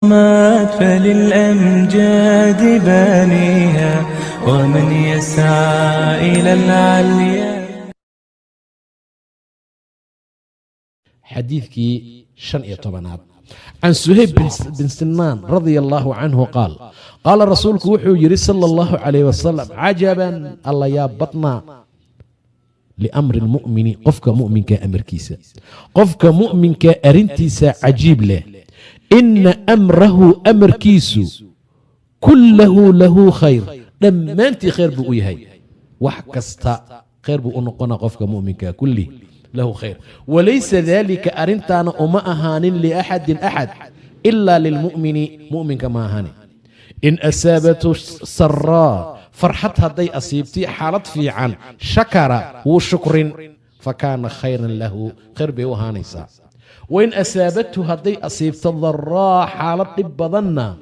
مات فللأمجاد بانيها ومن يسعى إلى العليا. حديثكي شن طبنات عن سهيب بن سنان رضي الله عنه قال رسولك وحو يري صلى الله عليه وسلم عجبا الله يا بطنا لأمر المؤمن قفك مؤمن كأمر كيسا قفك مؤمن كأرنتيسا عجيب له إن أمره أمر كيسو كله له خير لما أنت خير بؤيهي وحكستا خير بؤنقنا قفك مؤمن ككله له خير وليس ذلك أرنتانا وما أهان لأحد إلا للمؤمن مؤمن كما أهاني إن أسابته سراء فرحتها دي أصيبتي حالت في عن شكر وشكر فكان خيرا له خير بوهانيسا وإن أسابته هدي أصيبت الضراء حالت بضنا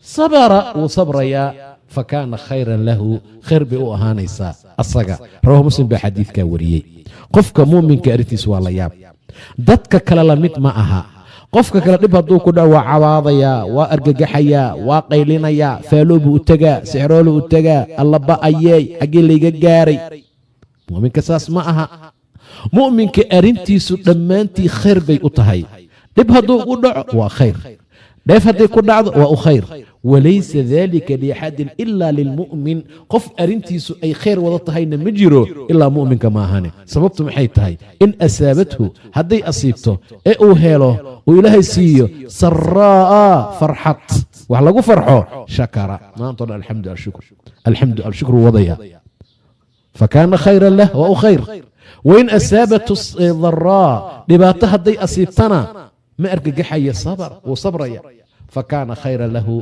صبر وصبر يا فكان خيرا له خير بوهانيسا الصقا رواه مسلم بحديث كوريي قفك مؤمن كأرتيس والله ياب دتك كلا لمت معها qofka kale dhib hadduu ku dhaco waa cawaadayaa waa argagaxayaa waa qaylinayaa faaloobu u tegaa sixroolu u tegaa allaba ayeey xaggii layga gaaray mu'minka saas ma aha mu'minka arrintiisu dhammaantii khayr bay u tahay dhib hadduu u dhaco waa khayr dheef hadday ku dhacdo waa u khayr walaysa dalika liaxadin ilaa lilmu'min qof arrintiisu ay khayr wada tahayna ma jiro ilaa mu'minka maahane sababtu maxay tahay in asaabathu hadday asiibto ee uu helo uu ilaahay siiyo saraa'a farxad wax lagu farxo shakara maanta dhan alxamdu alshukru wadaya fakaana khayran lah waa u khayr wain asaabathu daraa dhibaato hadday asiibtana ma argagaxaya sabar wuu sabraya fakaana khayran lahu